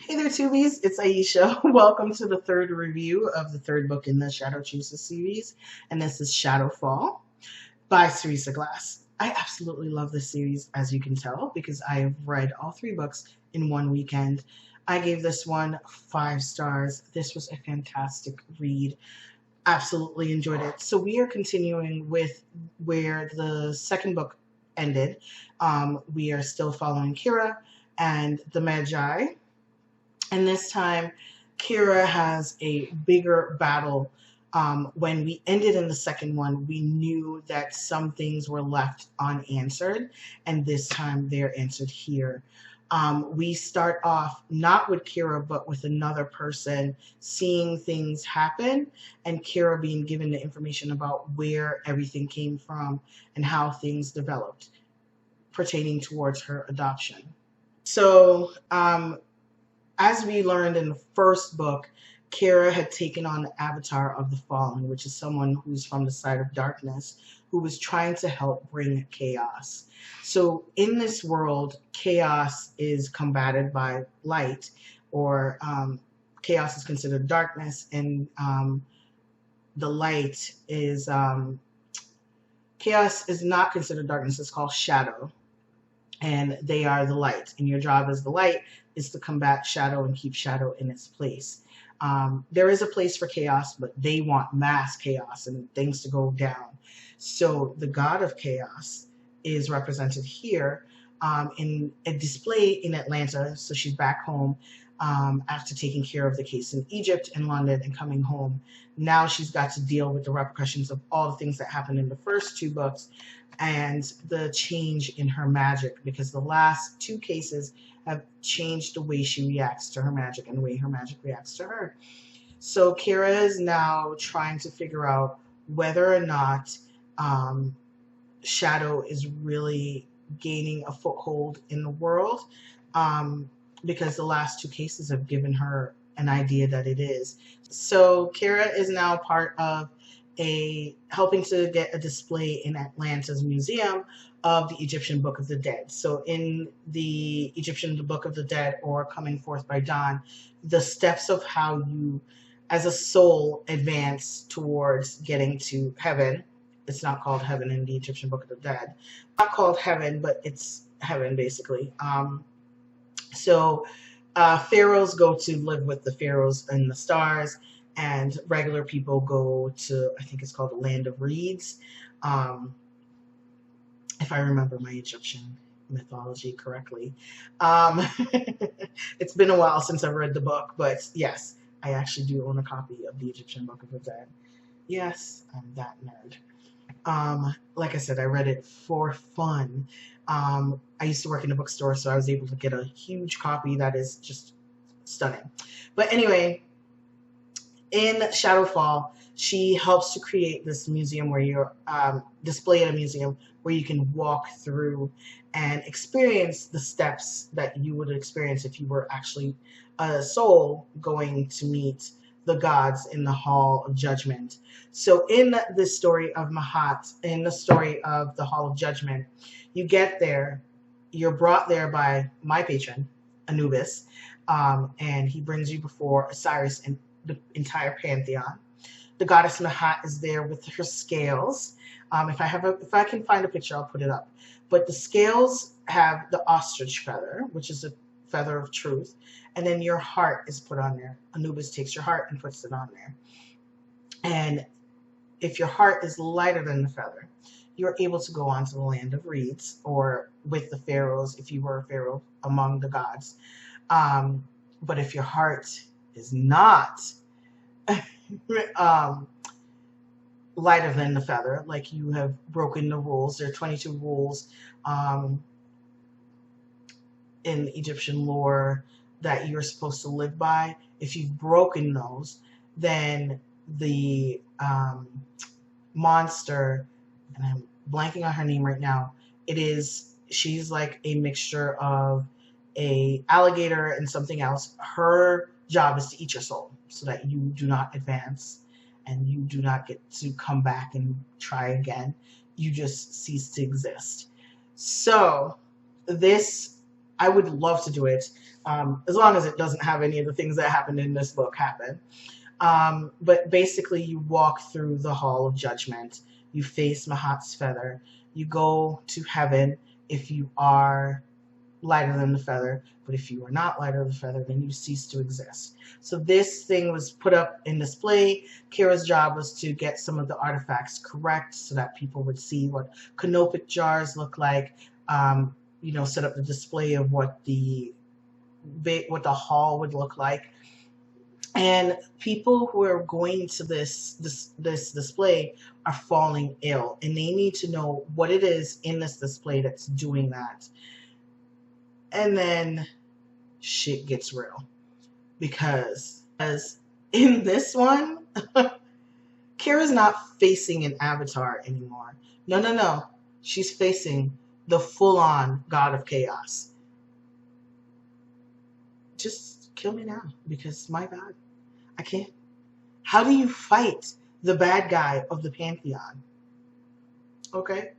Hey there, Tubies. It's Aisha. Welcome to the third review of the third book in the Shadowchaser series, and this is Shadowfall by Seressia Glass. I absolutely love this series, as you can tell, because I have read all three books in one weekend. I gave this one 5 stars. This was a fantastic read. Absolutely enjoyed it. So we are continuing with where the second book ended. We are still following Kira and the Magi. And this time, Kira has a bigger battle. When we ended in the second one, we knew that some things were left unanswered, and this time they're answered here. We start off not with Kira, but with another person seeing things happen, and Kira being given the information about where everything came from and how things developed pertaining towards her adoption. So, as we learned in the first book, Kira had taken on the avatar of the Fallen, which is someone who's from the side of darkness, who was trying to help bring chaos. So in this world, chaos is combated by light, or chaos is considered darkness, and the light is, chaos is not considered darkness, it's called shadow. And they are the light. And your job as the light is to combat shadow and keep shadow in its place. There is a place for chaos, but they want mass chaos and things to go down. So the god of chaos is represented here in a display in Atlanta. So she's back home after taking care of the case in Egypt and London and coming home. Now she's got to deal with the repercussions of all the things that happened in the first two books and the change in her magic, because the last two cases have changed the way she reacts to her magic and the way her magic reacts to her. So Kira is now trying to figure out whether or not Shadow is really gaining a foothold in the world, because the last two cases have given her an idea that it is. So Kira is now part of helping to get a display in Atlanta's museum of the Egyptian Book of the Dead. So in the Egyptian Book of the Dead, or Coming Forth by Dawn, the steps of how you as a soul advance towards getting to heaven. It's not called heaven in the Egyptian Book of the Dead. Not called heaven, but it's heaven basically. So pharaohs go to live with the pharaohs in the stars, and regular people go to, I think it's called the Land of Reeds, if I remember my Egyptian mythology correctly. It's been a while since I've read the book, but yes, I actually do own a copy of the Egyptian Book of the Dead. Yes, I'm that nerd. Like I said, I read it for fun. I used to work in a bookstore, so I was able to get a huge copy that is just stunning. But anyway, in Shadowfall, she helps to create this museum where you're display in a museum where you can walk through and experience the steps that you would experience if you were actually a soul going to meet the gods in the Hall of Judgment. So in the story of Mahat, in the story of the Hall of Judgment, you get there, you're brought there by my patron, Anubis, and he brings you before Osiris and the entire pantheon. The goddess Mahat is there with her scales. If I can find a picture, I'll put it up. But the scales have the ostrich feather, which is a feather of truth, and then your heart is put on there. Anubis takes your heart and puts it on there. And if your heart is lighter than the feather, you're able to go on to the Land of Reeds, or with the pharaohs if you were a pharaoh among the gods. But if your heart is not lighter than the feather, like you have broken the rules, there are 22 rules in Egyptian lore that you're supposed to live by. If you've broken those, then the monster, and I'm blanking on her name right now, she's like a mixture of a alligator and something else. Her job is to eat your soul so that you do not advance and you do not get to come back and try again. You just cease to exist. So this, I would love to do it. as long as it doesn't have any of the things that happened in this book happen. But basically, you walk through the Hall of Judgment. You face Mahat's feather. You go to heaven if you are lighter than the feather, but if you are not lighter than the feather, then you cease to exist. So this thing was put up in display. Kira's job was to get some of the artifacts correct so that people would see what canopic jars look like, set up the display of what the hall would look like. And people who are going to this display are falling ill, and they need to know what it is in this display that's doing that. And then shit gets real, because in this one, Kira's not facing an avatar anymore. No. She's facing the full-on God of Chaos. Just kill me now, because my God, I can't. How do you fight the bad guy of the Pantheon? Okay?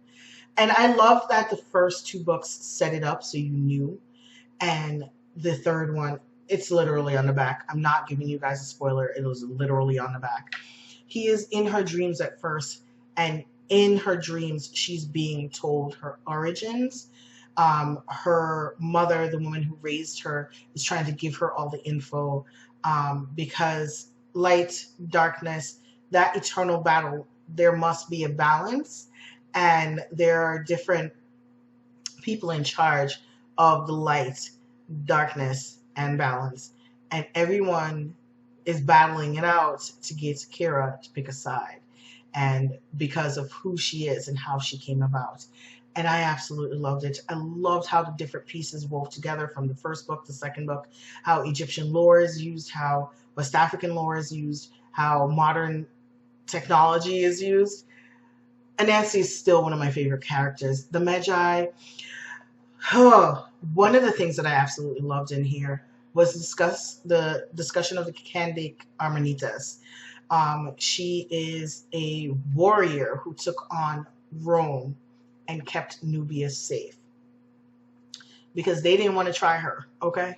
And I love that the first two books set it up so you knew. And the third one, it's literally on the back. I'm not giving you guys a spoiler. It was literally on the back. He is in her dreams at first. And in her dreams, she's being told her origins. Her mother, the woman who raised her, is trying to give her all the info. Because light, darkness, that eternal battle, there must be a balance. And there are different people in charge of the light, darkness, and balance. And everyone is battling it out to get Kira to pick a side. And because of who she is and how she came about. And I absolutely loved it. I loved how the different pieces wove together from the first book, the second book, how Egyptian lore is used, how West African lore is used, how modern technology is used. Anansi is still one of my favorite characters. The Magi, one of the things that I absolutely loved in here was the discussion of the Candic Armenitas. She is a warrior who took on Rome and kept Nubia safe because they didn't want to try her. Okay,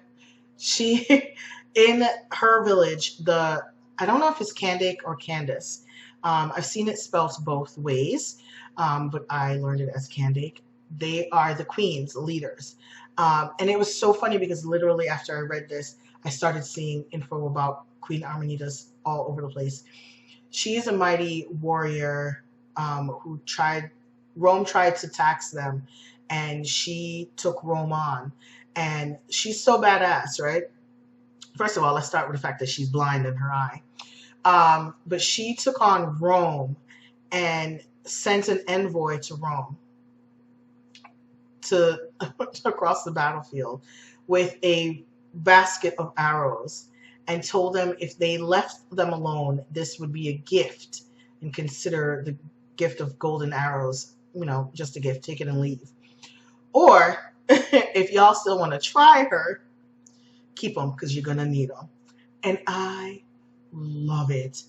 she in her village, I don't know if it's Candic or Candace. I've seen it spelled both ways, but I learned it as Candic. They are the queens, leaders. And it was so funny because literally after I read this, I started seeing info about Queen Armenitas all over the place. She is a mighty warrior Rome tried to tax them, and she took Rome on. And she's so badass, right? First of all, let's start with the fact that she's blind in her eye. But she took on Rome and sent an envoy to Rome to across the battlefield with a basket of arrows and told them if they left them alone, this would be a gift, and consider the gift of golden arrows, just a gift, take it and leave. Or if y'all still want to try her, keep them because you're going to need them. And I love it.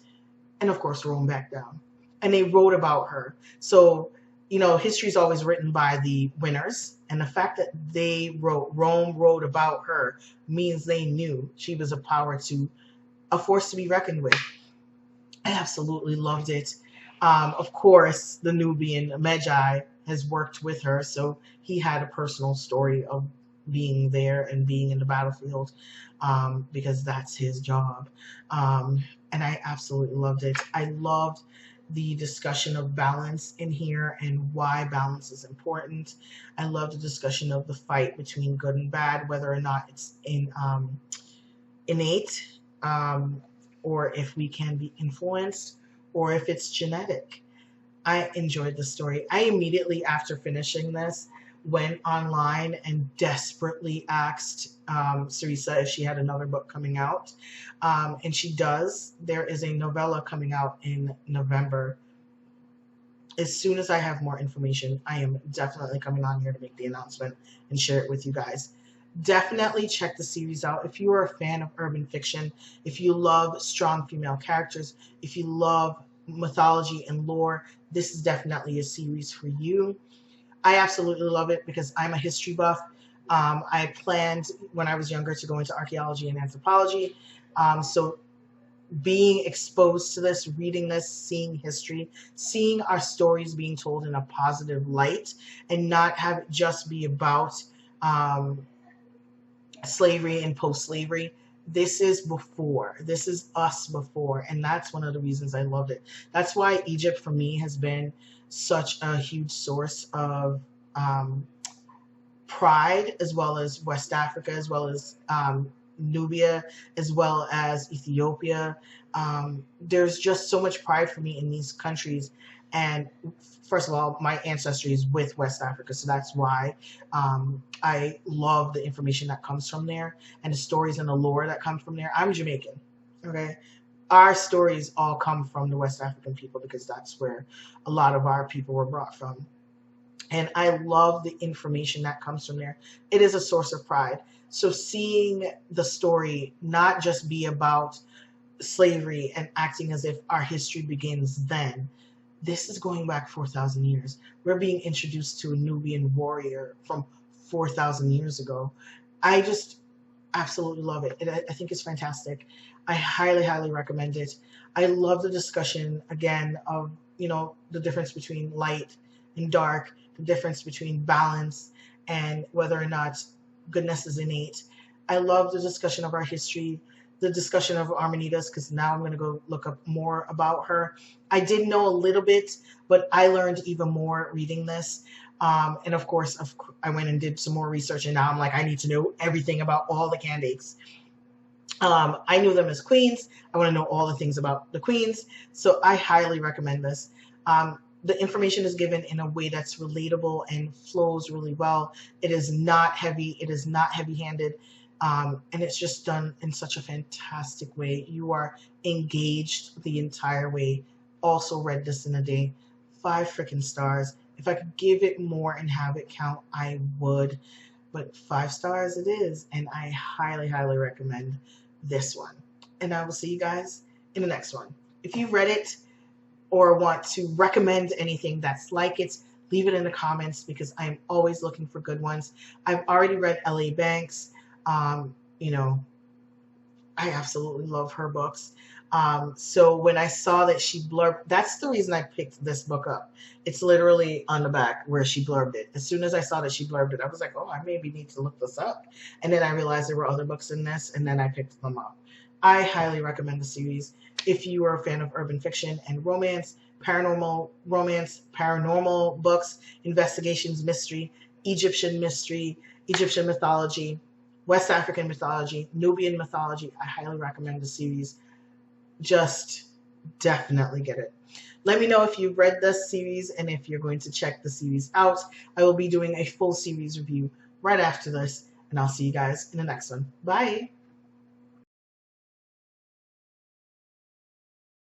And of course, Rome back down. And they wrote about her. So, history is always written by the winners. And the fact that Rome wrote about her means they knew she was a force to be reckoned with. I absolutely loved it. Of course, the Nubian Magi has worked with her, so he had a personal story of being there and being in the battlefield because that's his job. And I absolutely loved it. I loved the discussion of balance in here and why balance is important. I love the discussion of the fight between good and bad, whether or not it's innate or if we can be influenced or if it's genetic. I enjoyed the story. I immediately after finishing this went online and desperately asked Seressia if she had another book coming out. And she does. There is a novella coming out in November. As soon as I have more information, I am definitely coming on here to make the announcement and share it with you guys. Definitely check the series out. If you are a fan of urban fiction, if you love strong female characters, if you love mythology and lore, this is definitely a series for you. I absolutely love it because I'm a history buff. I planned when I was younger to go into archaeology and anthropology. So being exposed to this, reading this, seeing history, seeing our stories being told in a positive light, and not have it just be about um, slavery and post-slavery. This is before. This is us before. And that's one of the reasons I loved it. That's why Egypt for me has been such a huge source of pride, as well as West Africa, as well as Nubia, as well as Ethiopia. There's just so much pride for me in these countries. And first of all, my ancestry is with West Africa, so that's why I love the information that comes from there and the stories and the lore that come from there. I'm Jamaican, okay? Our stories all come from the West African people because that's where a lot of our people were brought from. And I love the information that comes from there. It is a source of pride. So seeing the story not just be about slavery and acting as if our history begins then. This is going back 4,000 years. We're being introduced to a Nubian warrior from 4,000 years ago. I just absolutely love it. I think it's fantastic. I highly, highly recommend it. I love the discussion, again, of, the difference between light and dark, the difference between balance and whether or not goodness is innate. I love the discussion of our history, the discussion of Armenidas, because now I'm going to go look up more about her. I did know a little bit, but I learned even more reading this. And of course, I went and did some more research, and now I'm like, I need to know everything about all the candidates. I knew them as queens. I want to know all the things about the queens. So I highly recommend this. The information is given in a way that's relatable and flows really well. It is not heavy. It is not heavy-handed. And it's just done in such a fantastic way. You are engaged the entire way. Also read this in a day. 5 freaking stars. If I could give it more and have it count, I would. But 5 stars it is. And I highly, highly recommend this one. And I will see you guys in the next one. If you read it or want to recommend anything that's like it, leave it in the comments because I'm always looking for good ones. I've already read L.A. Banks. I absolutely love her books. So when I saw that she blurbed, that's the reason I picked this book up. It's literally on the back where she blurbed it. As soon as I saw that she blurbed it, I was like, oh, I maybe need to look this up. And then I realized there were other books in this, and then I picked them up. I highly recommend the series. If you are a fan of urban fiction and romance, paranormal books, investigations, mystery, Egyptian mythology, West African mythology, Nubian mythology, I highly recommend the series. Just definitely get it. Let me know if you've read this series and if you're going to check the series out. I will be doing a full series review right after this, and I'll see you guys in the next one. Bye.